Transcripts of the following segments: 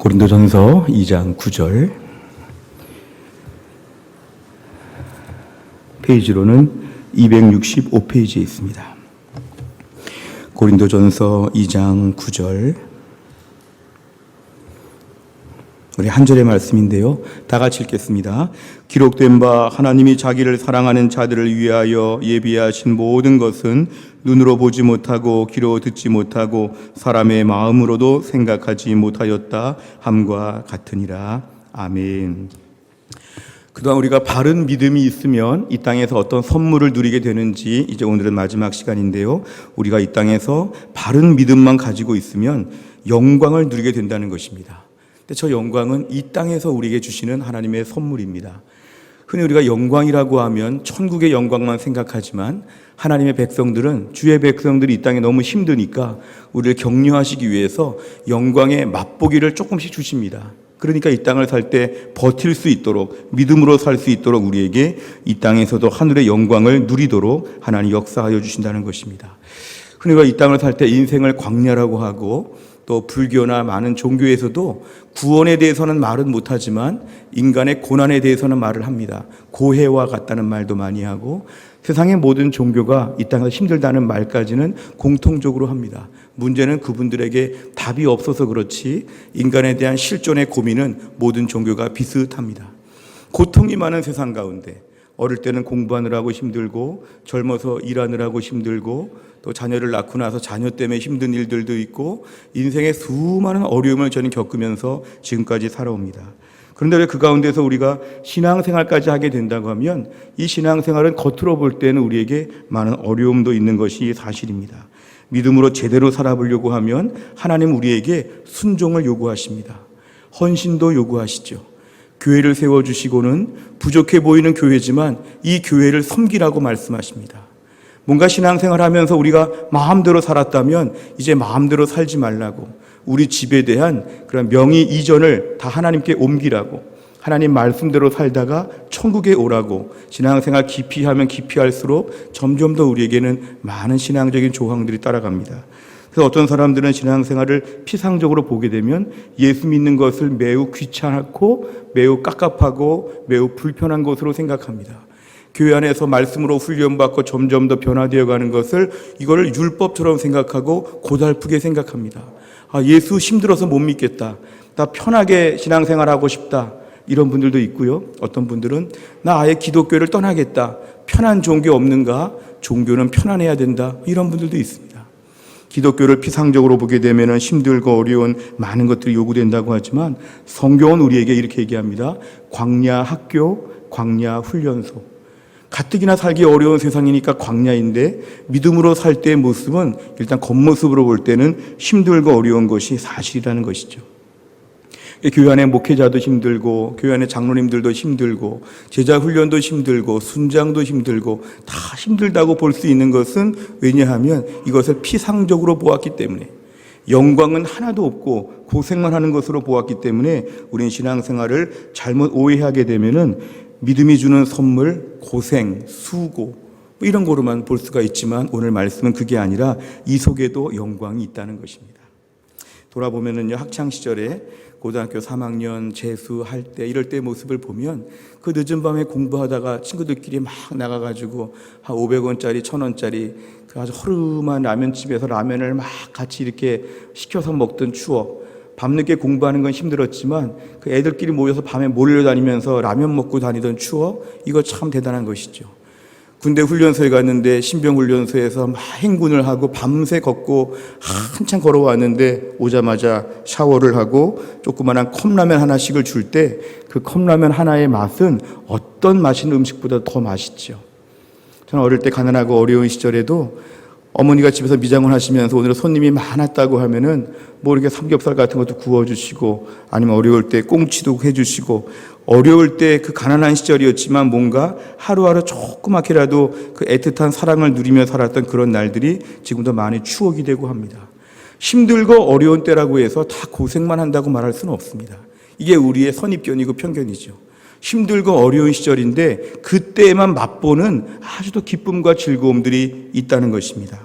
고린도전서 2장 9절, 페이지로는 265페이지에 있습니다. 고린도전서 2장 9절, 우리 한 절의 말씀인데요. 다 같이 읽겠습니다. 기록된 바 하나님이 자기를 사랑하는 자들을 위하여 예비하신 모든 것은 눈으로 보지 못하고 귀로 듣지 못하고 사람의 마음으로도 생각하지 못하였다 함과 같으니라. 아멘. 그동안 우리가 바른 믿음이 있으면 이 땅에서 어떤 선물을 누리게 되는지 이제 오늘은 마지막 시간인데요. 우리가 이 땅에서 바른 믿음만 가지고 있으면 영광을 누리게 된다는 것입니다. 근데 저 영광은 이 땅에서 우리에게 주시는 하나님의 선물입니다. 흔히 우리가 영광이라고 하면 천국의 영광만 생각하지만 하나님의 백성들은, 주의 백성들이 이 땅에 너무 힘드니까 우리를 격려하시기 위해서 영광의 맛보기를 조금씩 주십니다. 그러니까 이 땅을 살 때 버틸 수 있도록, 믿음으로 살 수 있도록 우리에게 이 땅에서도 하늘의 영광을 누리도록 하나님 역사하여 주신다는 것입니다. 흔히 우리가 이 땅을 살 때 인생을 광야라고 하고, 또 불교나 많은 종교에서도 구원에 대해서는 말은 못하지만 인간의 고난에 대해서는 말을 합니다. 고해와 같다는 말도 많이 하고, 세상의 모든 종교가 이 땅에서 힘들다는 말까지는 공통적으로 합니다. 문제는 그분들에게 답이 없어서 그렇지 인간에 대한 실존의 고민은 모든 종교가 비슷합니다. 고통이 많은 세상 가운데 어릴 때는 공부하느라고 힘들고, 젊어서 일하느라고 힘들고, 또 자녀를 낳고 나서 자녀 때문에 힘든 일들도 있고, 인생의 수많은 어려움을 저는 겪으면서 지금까지 살아옵니다. 그런데 왜 그 가운데서 우리가 신앙생활까지 하게 된다고 하면 이 신앙생활은 겉으로 볼 때는 우리에게 많은 어려움도 있는 것이 사실입니다. 믿음으로 제대로 살아보려고 하면 하나님 우리에게 순종을 요구하십니다. 헌신도 요구하시죠. 교회를 세워주시고는 부족해 보이는 교회지만 이 교회를 섬기라고 말씀하십니다. 뭔가 신앙생활 하면서 우리가 마음대로 살았다면 이제 마음대로 살지 말라고, 우리 집에 대한 그런 명의 이전을 다 하나님께 옮기라고, 하나님 말씀대로 살다가 천국에 오라고, 신앙생활 깊이 하면 깊이 할수록 점점 더 우리에게는 많은 신앙적인 조항들이 따라갑니다. 그래서 어떤 사람들은 신앙생활을 피상적으로 보게 되면 예수 믿는 것을 매우 귀찮고 매우 깝깝하고 매우 불편한 것으로 생각합니다. 교회 안에서 말씀으로 훈련받고 점점 더 변화되어 가는 것을 이거를 율법처럼 생각하고 고달프게 생각합니다. 예수 힘들어서 못 믿겠다, 나 편하게 신앙생활하고 싶다, 이런 분들도 있고요. 어떤 분들은 나 아예 기독교를 떠나겠다, 편한 종교 없는가, 종교는 편안해야 된다, 이런 분들도 있습니다. 기독교를 피상적으로 보게 되면 힘들고 어려운 많은 것들이 요구된다고 하지만 성경은 우리에게 이렇게 얘기합니다. 광야 학교, 광야 훈련소. 가뜩이나 살기 어려운 세상이니까 광야인데 믿음으로 살 때의 모습은 일단 겉모습으로 볼 때는 힘들고 어려운 것이 사실이라는 것이죠. 교회 안에 목회자도 힘들고, 교회 안에 장로님들도 힘들고, 제자 훈련도 힘들고, 순장도 힘들고, 다 힘들다고 볼 수 있는 것은 왜냐하면 이것을 피상적으로 보았기 때문에, 영광은 하나도 없고 고생만 하는 것으로 보았기 때문에 우리는 신앙생활을 잘못 오해하게 되면은 믿음이 주는 선물, 고생, 수고 이런 거로만 볼 수가 있지만 오늘 말씀은 그게 아니라 이 속에도 영광이 있다는 것입니다. 돌아보면은요, 학창 시절에 고등학교 3학년 재수할 때 이럴 때 모습을 보면 그 늦은 밤에 공부하다가 친구들끼리 막 나가가지고 한 500원짜리 1000원짜리 그 아주 허름한 라면집에서 라면을 막 같이 이렇게 시켜서 먹던 추억, 밤늦게 공부하는 건 힘들었지만 그 애들끼리 모여서 밤에 몰려다니면서 라면 먹고 다니던 추억, 이거 참 대단한 것이죠. 군대 훈련소에 갔는데 신병훈련소에서 막 행군을 하고 밤새 걷고 한참 걸어왔는데 오자마자 샤워를 하고 조그만한 컵라면 하나씩을 줄 때 그 컵라면 하나의 맛은 어떤 맛있는 음식보다 더 맛있죠. 저는 어릴 때 가난하고 어려운 시절에도 어머니가 집에서 미장원 하시면서 오늘 손님이 많았다고 하면은 뭐 이렇게 삼겹살 같은 것도 구워주시고, 아니면 어려울 때 꽁치도 해주시고, 어려울 때 그 가난한 시절이었지만 뭔가 하루하루 조그맣게라도 그 애틋한 사랑을 누리며 살았던 그런 날들이 지금도 많이 추억이 되고 합니다. 힘들고 어려운 때라고 해서 다 고생만 한다고 말할 수는 없습니다. 이게 우리의 선입견이고 편견이죠. 힘들고 어려운 시절인데 그때에만 맛보는 아주 더 기쁨과 즐거움들이 있다는 것입니다.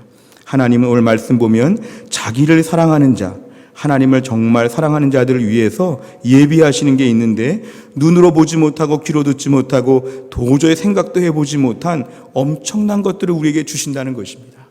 하나님은 오늘 말씀 보면 자기를 사랑하는 자, 하나님을 정말 사랑하는 자들을 위해서 예비하시는 게 있는데 눈으로 보지 못하고 귀로 듣지 못하고 도저히 생각도 해보지 못한 엄청난 것들을 우리에게 주신다는 것입니다.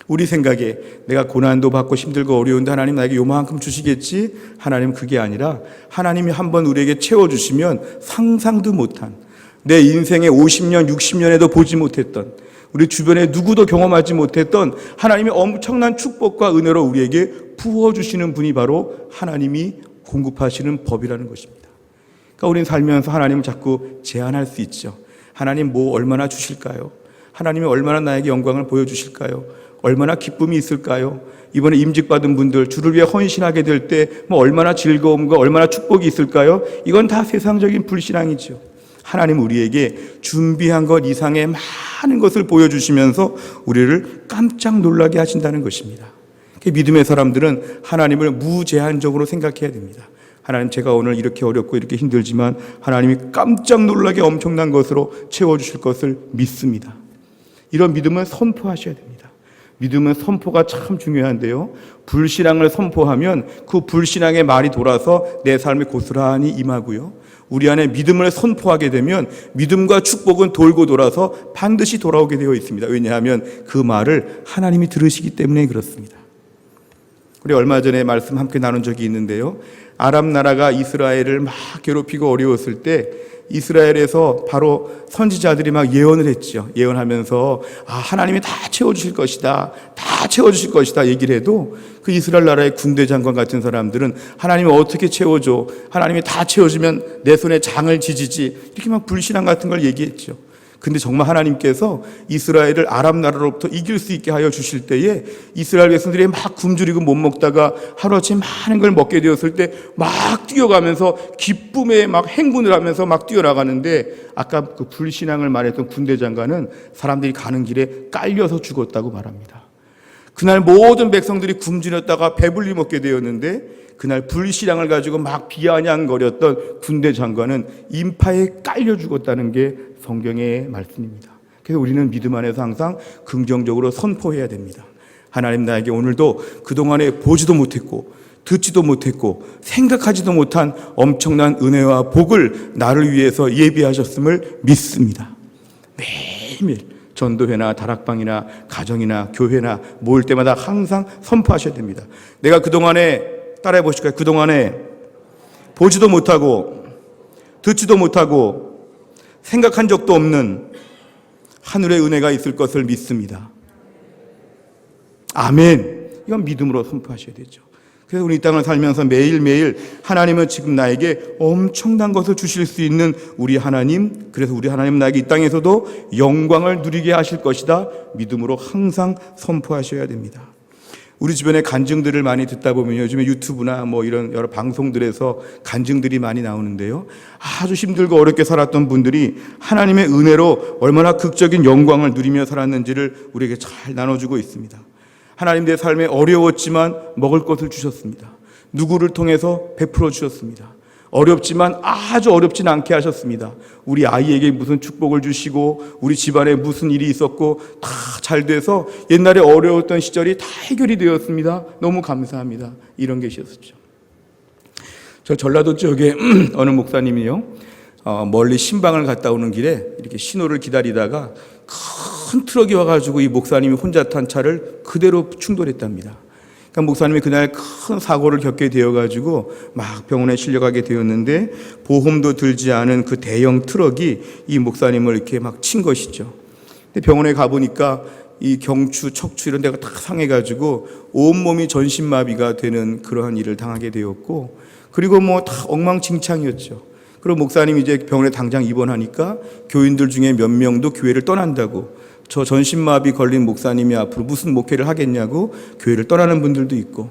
우리 생각에 내가 고난도 받고 힘들고 어려운데 하나님 나에게 요만큼 주시겠지? 하나님 그게 아니라 하나님이 한번 우리에게 채워주시면 상상도 못한 내 인생의 50년, 60년에도 보지 못했던 우리 주변에 누구도 경험하지 못했던 하나님의 엄청난 축복과 은혜로 우리에게 부어주시는 분이 바로 하나님이 공급하시는 법이라는 것입니다. 그러니까 우리는 살면서 하나님을 자꾸 제한할 수 있죠. 하나님 뭐 얼마나 주실까요? 하나님이 얼마나 나에게 영광을 보여주실까요? 얼마나 기쁨이 있을까요? 이번에 임직받은 분들 주를 위해 헌신하게 될 때 뭐 얼마나 즐거움과 얼마나 축복이 있을까요? 이건 다 세상적인 불신앙이죠. 하나님 우리에게 준비한 것 이상의 많은 것을 보여주시면서 우리를 깜짝 놀라게 하신다는 것입니다. 믿음의 사람들은 하나님을 무제한적으로 생각해야 됩니다. 하나님 제가 오늘 이렇게 어렵고 이렇게 힘들지만 하나님이 깜짝 놀라게 엄청난 것으로 채워주실 것을 믿습니다. 이런 믿음을 선포하셔야 됩니다. 믿음은 선포가 참 중요한데요. 불신앙을 선포하면 그 불신앙의 말이 돌아서 내 삶에 고스란히 임하고요. 우리 안에 믿음을 선포하게 되면 믿음과 축복은 돌고 돌아서 반드시 돌아오게 되어 있습니다. 왜냐하면 그 말을 하나님이 들으시기 때문에 그렇습니다. 우리 얼마 전에 말씀 함께 나눈 적이 있는데요. 아람 나라가 이스라엘을 막 괴롭히고 어려웠을 때 이스라엘에서 바로 선지자들이 막 예언을 했죠. 예언하면서 하나님이 다 채워주실 것이다. 다 채워주실 것이다 얘기를 해도 그 이스라엘 나라의 군대 장관 같은 사람들은 하나님이 어떻게 채워줘? 하나님이 다 채워주면 내 손에 장을 지지지. 이렇게 막 불신앙 같은 걸 얘기했죠. 근데 정말 하나님께서 이스라엘을 아람 나라로부터 이길 수 있게 하여 주실 때에 이스라엘 백성들이 막 굶주리고 못 먹다가 하루아침에 많은 걸 먹게 되었을 때 막 뛰어가면서 기쁨에 막 행군을 하면서 막 뛰어나가는데 아까 그 불신앙을 말했던 군대 장관은 사람들이 가는 길에 깔려서 죽었다고 말합니다. 그날 모든 백성들이 굶주렸다가 배불리 먹게 되었는데 그날 불신앙을 가지고 막 비아냥거렸던 군대 장관은 인파에 깔려 죽었다는 게 성경의 말씀입니다. 그래서 우리는 믿음 안에서 항상 긍정적으로 선포해야 됩니다. 하나님 나에게 오늘도 그동안에 보지도 못했고 듣지도 못했고 생각하지도 못한 엄청난 은혜와 복을 나를 위해서 예비하셨음을 믿습니다. 매일매일 전도회나 다락방이나 가정이나 교회나 모일 때마다 항상 선포하셔야 됩니다. 내가 그동안에 따라해 보실까요? 그동안에 보지도 못하고 듣지도 못하고 생각한 적도 없는 하늘의 은혜가 있을 것을 믿습니다. 아멘. 이건 믿음으로 선포하셔야 되죠. 그래서 우리 이 땅을 살면서 매일매일 하나님은 지금 나에게 엄청난 것을 주실 수 있는 우리 하나님, 그래서 우리 하나님 나에게 이 땅에서도 영광을 누리게 하실 것이다. 믿음으로 항상 선포하셔야 됩니다. 우리 주변에 간증들을 많이 듣다 보면 요즘에 유튜브나 뭐 이런 여러 방송들에서 간증들이 많이 나오는데요. 아주 힘들고 어렵게 살았던 분들이 하나님의 은혜로 얼마나 극적인 영광을 누리며 살았는지를 우리에게 잘 나눠주고 있습니다. 하나님 내 삶에 어려웠지만 먹을 것을 주셨습니다. 누구를 통해서 베풀어 주셨습니다. 어렵지만 아주 어렵진 않게 하셨습니다. 우리 아이에게 무슨 축복을 주시고 우리 집안에 무슨 일이 있었고 다 잘 돼서 옛날에 어려웠던 시절이 다 해결이 되었습니다. 너무 감사합니다. 이런 게 있었죠. 저 전라도 쪽에 어느 목사님이요. 멀리 신방을 갔다 오는 길에 이렇게 신호를 기다리다가 큰 트럭이 와가지고 이 목사님이 혼자 탄 차를 그대로 충돌했답니다. 그러니까 목사님이 그날 큰 사고를 겪게 되어가지고 막 병원에 실려가게 되었는데 보험도 들지 않은 그 대형 트럭이 이 목사님을 이렇게 막 친 것이죠. 근데 병원에 가보니까 이 경추, 척추 이런 데가 다 상해가지고 온몸이 전신마비가 되는 그러한 일을 당하게 되었고 그리고 뭐 다 엉망진창이었죠. 그리고 목사님이 이제 병원에 당장 입원하니까 교인들 중에 몇 명도 교회를 떠난다고 저 전신마비 걸린 목사님이 앞으로 무슨 목회를 하겠냐고 교회를 떠나는 분들도 있고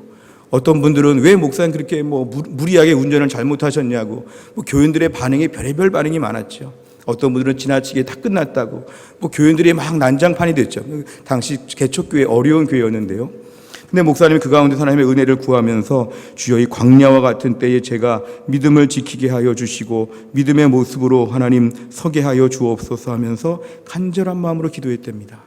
어떤 분들은 왜 목사님 그렇게 뭐 무리하게 운전을 잘못하셨냐고 뭐 교인들의 반응이 별의별 반응이 많았죠. 어떤 분들은 지나치게 다 끝났다고 뭐 교인들이 막 난장판이 됐죠. 당시 개척교회 어려운 교회였는데요. 근데 목사님이 그 가운데 하나님의 은혜를 구하면서 주여 이 광야와 같은 때에 제가 믿음을 지키게 하여 주시고 믿음의 모습으로 하나님 서게 하여 주옵소서 하면서 간절한 마음으로 기도했답니다.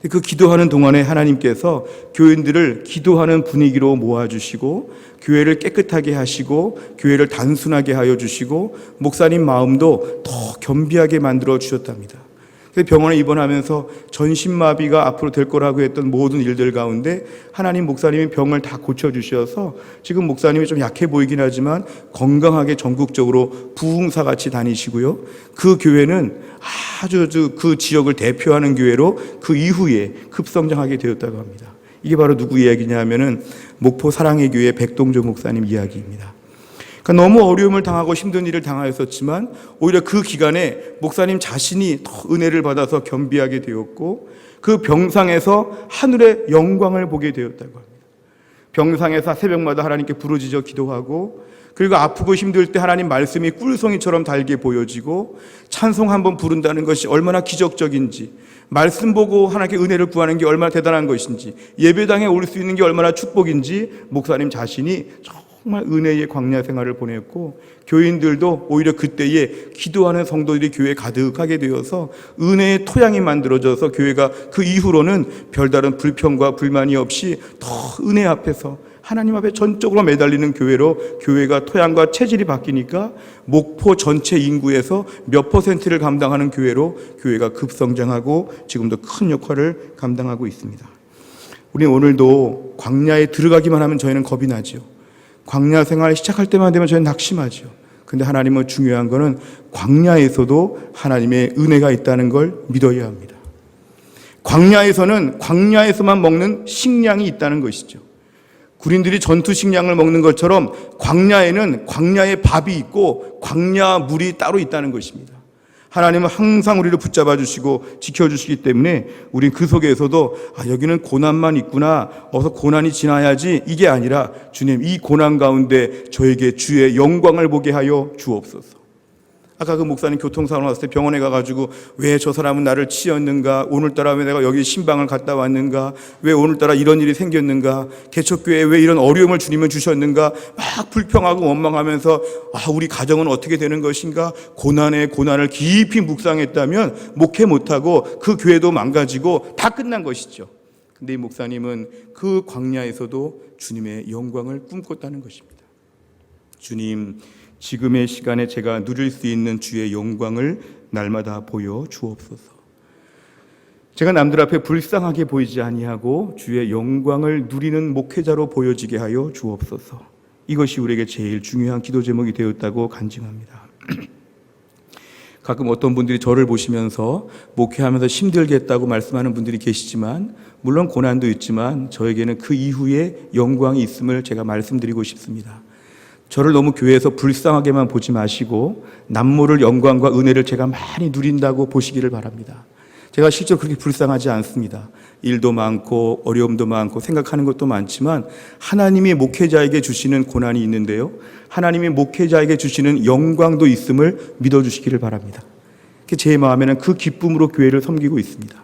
그 기도하는 동안에 하나님께서 교인들을 기도하는 분위기로 모아주시고 교회를 깨끗하게 하시고 교회를 단순하게 하여 주시고 목사님 마음도 더 겸비하게 만들어 주셨답니다. 그래서 병원에 입원하면서 전신마비가 앞으로 될 거라고 했던 모든 일들 가운데 하나님 목사님이 병을 다 고쳐주셔서 지금 목사님이 좀 약해 보이긴 하지만 건강하게 전국적으로 부흥사같이 다니시고요. 그 교회는 아주 그 지역을 대표하는 교회로 그 이후에 급성장하게 되었다고 합니다. 이게 바로 누구 이야기냐 하면은 목포 사랑의 교회 백동조 목사님 이야기입니다. 그러니까 너무 어려움을 당하고 힘든 일을 당하였었지만 오히려 그 기간에 목사님 자신이 더 은혜를 받아서 겸비하게 되었고 그 병상에서 하늘의 영광을 보게 되었다고 합니다. 병상에서 새벽마다 하나님께 부르짖어 기도하고 그리고 아프고 힘들 때 하나님 말씀이 꿀송이처럼 달게 보여지고 찬송 한번 부른다는 것이 얼마나 기적적인지 말씀 보고 하나님께 은혜를 구하는 게 얼마나 대단한 것인지 예배당에 올 수 있는 게 얼마나 축복인지 목사님 자신이 정말 은혜의 광야 생활을 보냈고 교인들도 오히려 그때에 기도하는 성도들이 교회에 가득하게 되어서 은혜의 토양이 만들어져서 교회가 그 이후로는 별다른 불평과 불만이 없이 더 은혜 앞에서 하나님 앞에 전적으로 매달리는 교회로 교회가 토양과 체질이 바뀌니까 목포 전체 인구에서 몇 %를 감당하는 교회로 교회가 급성장하고 지금도 큰 역할을 감당하고 있습니다. 우리 오늘도 광야에 들어가기만 하면 저희는 겁이 나죠. 광야 생활 시작할 때만 되면 저희는 낙심하죠. 근데 하나님은 중요한 거는 광야에서도 하나님의 은혜가 있다는 걸 믿어야 합니다. 광야에서는 광야에서만 먹는 식량이 있다는 것이죠. 군인들이 전투 식량을 먹는 것처럼 광야에는 광야의 밥이 있고 광야 물이 따로 있다는 것입니다. 하나님은 항상 우리를 붙잡아 주시고 지켜주시기 때문에 우린 그 속에서도 여기는 고난만 있구나, 어서 고난이 지나야지, 이게 아니라 주님 이 고난 가운데 저에게 주의 영광을 보게 하여 주옵소서. 아까 그 목사님 교통사고 났을 때 병원에 가가지고 왜 저 사람은 나를 치였는가, 오늘따라 왜 내가 여기 신방을 갔다 왔는가, 왜 오늘따라 이런 일이 생겼는가, 개척교회에 왜 이런 어려움을 주님은 주셨는가 막 불평하고 원망하면서 우리 가정은 어떻게 되는 것인가, 고난에 고난을 깊이 묵상했다면 목회 못하고 그 교회도 망가지고 다 끝난 것이죠. 근데 이 목사님은 그 광야에서도 주님의 영광을 꿈꿨다는 것입니다. 주님, 지금의 시간에 제가 누릴 수 있는 주의 영광을 날마다 보여 주옵소서. 제가 남들 앞에 불쌍하게 보이지 아니하고 주의 영광을 누리는 목회자로 보여지게 하여 주옵소서. 이것이 우리에게 제일 중요한 기도 제목이 되었다고 간증합니다. 가끔 어떤 분들이 저를 보시면서 목회하면서 힘들겠다고 말씀하는 분들이 계시지만 물론 고난도 있지만 저에게는 그 이후에 영광이 있음을 제가 말씀드리고 싶습니다. 저를 너무 교회에서 불쌍하게만 보지 마시고 남모를 영광과 은혜를 제가 많이 누린다고 보시기를 바랍니다. 제가 실제로 그렇게 불쌍하지 않습니다. 일도 많고 어려움도 많고 생각하는 것도 많지만 하나님이 목회자에게 주시는 고난이 있는데요, 하나님이 목회자에게 주시는 영광도 있음을 믿어주시기를 바랍니다. 제 마음에는 그 기쁨으로 교회를 섬기고 있습니다.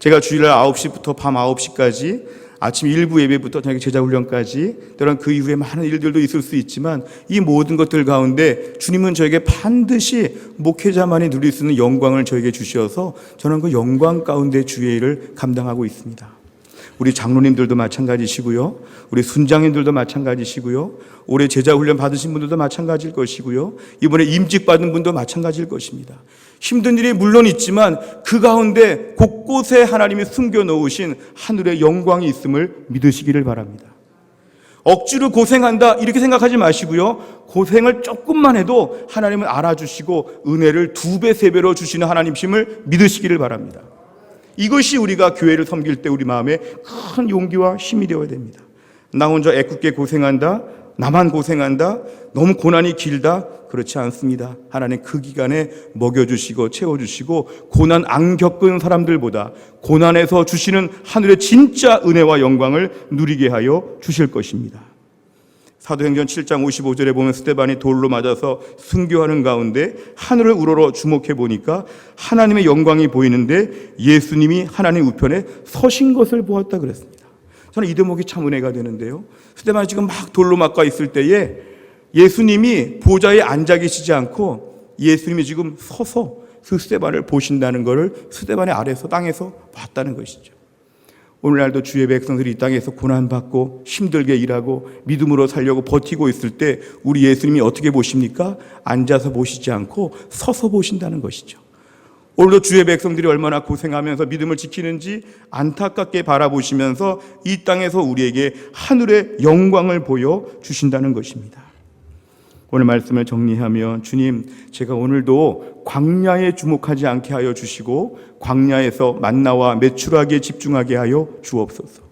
제가 주일날 9시부터 밤 9시까지 아침 일부 예배부터 저녁 제자훈련까지 또한 그 이후에 많은 일들도 있을 수 있지만 이 모든 것들 가운데 주님은 저에게 반드시 목회자만이 누릴 수 있는 영광을 저에게 주셔서 저는 그 영광 가운데 주의 일을 감당하고 있습니다. 우리 장로님들도 마찬가지시고요, 우리 순장님들도 마찬가지시고요, 올해 제자훈련 받으신 분들도 마찬가지일 것이고요, 이번에 임직 받은 분도 마찬가지일 것입니다. 힘든 일이 물론 있지만 그 가운데 곳곳에 하나님이 숨겨놓으신 하늘의 영광이 있음을 믿으시기를 바랍니다. 억지로 고생한다 이렇게 생각하지 마시고요, 고생을 조금만 해도 하나님은 알아주시고 은혜를 2배, 3배로 주시는 하나님심을 믿으시기를 바랍니다. 이것이 우리가 교회를 섬길 때 우리 마음에 큰 용기와 힘이 되어야 됩니다. 나 혼자 애꿎게 고생한다, 나만 고생한다, 너무 고난이 길다, 그렇지 않습니다. 하나님 그 기간에 먹여주시고 채워주시고 고난 안 겪은 사람들보다 고난에서 주시는 하늘의 진짜 은혜와 영광을 누리게 하여 주실 것입니다. 사도행전 7장 55절에 보면 스데반이 돌로 맞아서 순교하는 가운데 하늘을 우러러 주목해 보니까 하나님의 영광이 보이는데 예수님이 하나님 우편에 서신 것을 보았다 그랬습니다. 저는 이 대목이 참 은혜가 되는데요, 스데반이 지금 막 돌로 맞고 있을 때에 예수님이 보좌에 앉아 계시지 않고 예수님이 지금 서서 그 스데반을 보신다는 것을 스데반의 아래에서 땅에서 봤다는 것이죠. 오늘날도 주의 백성들이 이 땅에서 고난받고 힘들게 일하고 믿음으로 살려고 버티고 있을 때 우리 예수님이 어떻게 보십니까? 앉아서 보시지 않고 서서 보신다는 것이죠. 오늘도 주의 백성들이 얼마나 고생하면서 믿음을 지키는지 안타깝게 바라보시면서 이 땅에서 우리에게 하늘의 영광을 보여주신다는 것입니다. 오늘 말씀을 정리하면, 주님, 제가 오늘도 광야에 주목하지 않게 하여 주시고 광야에서 만나와 메추라기에 집중하게 하여 주옵소서.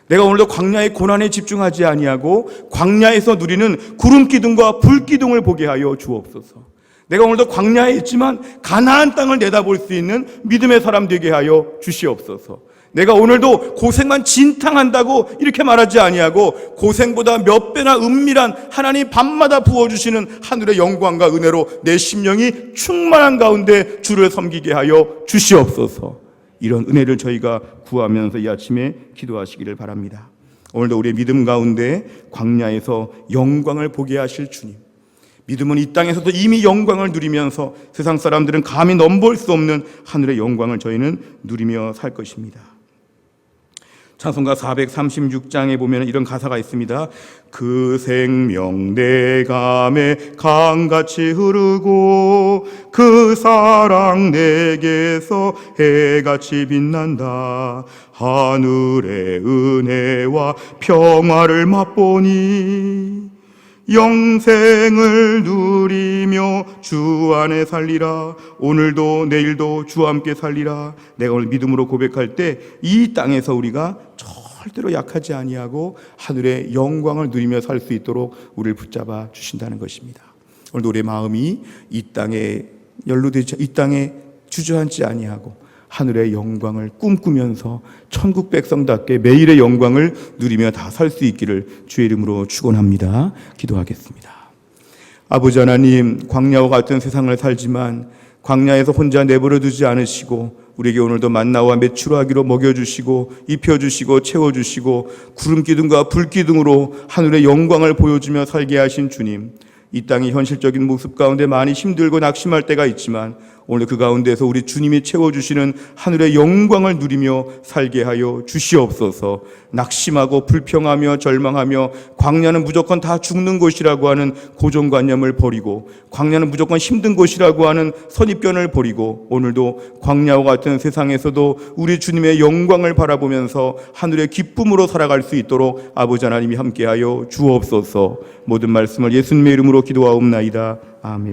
내가 오늘도 광야의 고난에 집중하지 아니하고 광야에서 누리는 구름 기둥과 불 기둥을 보게 하여 주옵소서. 내가 오늘도 광야에 있지만 가나안 땅을 내다볼 수 있는 믿음의 사람 되게 하여 주시옵소서. 내가 오늘도 고생만 진탕한다고 이렇게 말하지 아니하고 고생보다 몇 배나 은밀한 하나님 밤마다 부어주시는 하늘의 영광과 은혜로 내 심령이 충만한 가운데 주를 섬기게 하여 주시옵소서. 이런 은혜를 저희가 구하면서 이 아침에 기도하시기를 바랍니다. 오늘도 우리의 믿음 가운데 광야에서 영광을 보게 하실 주님, 믿음은 이 땅에서도 이미 영광을 누리면서 세상 사람들은 감히 넘볼 수 없는 하늘의 영광을 저희는 누리며 살 것입니다. 찬송가 436장에 보면 이런 가사가 있습니다. 그 생명 내 감에 강같이 흐르고 그 사랑 내게서 해같이 빛난다. 하늘의 은혜와 평화를 맛보니 영생을 누리며 주 안에 살리라. 오늘도 내일도 주와 함께 살리라. 내가 오늘 믿음으로 고백할 때 이 땅에서 우리가 절대로 약하지 아니하고 하늘의 영광을 누리며 살 수 있도록 우리를 붙잡아 주신다는 것입니다. 오늘도 우리의 마음이 이 땅에 연루되지, 이 땅에 주저앉지 아니하고 하늘의 영광을 꿈꾸면서 천국 백성답게 매일의 영광을 누리며 다 살 수 있기를 주의 이름으로 축원합니다. 기도하겠습니다. 아버지 하나님, 광야와 같은 세상을 살지만 광야에서 혼자 내버려 두지 않으시고 우리에게 오늘도 만나와 메추라기로 먹여주시고 입혀주시고 채워주시고 구름 기둥과 불 기둥으로 하늘의 영광을 보여주며 살게 하신 주님, 이 땅의 현실적인 모습 가운데 많이 힘들고 낙심할 때가 있지만 오늘 그 가운데서 우리 주님이 채워주시는 하늘의 영광을 누리며 살게 하여 주시옵소서. 낙심하고 불평하며 절망하며 광야는 무조건 다 죽는 곳이라고 하는 고정관념을 버리고 광야는 무조건 힘든 곳이라고 하는 선입견을 버리고 오늘도 광야와 같은 세상에서도 우리 주님의 영광을 바라보면서 하늘의 기쁨으로 살아갈 수 있도록 아버지 하나님이 함께하여 주옵소서. 모든 말씀을 예수님의 이름으로 기도하옵나이다. 아멘.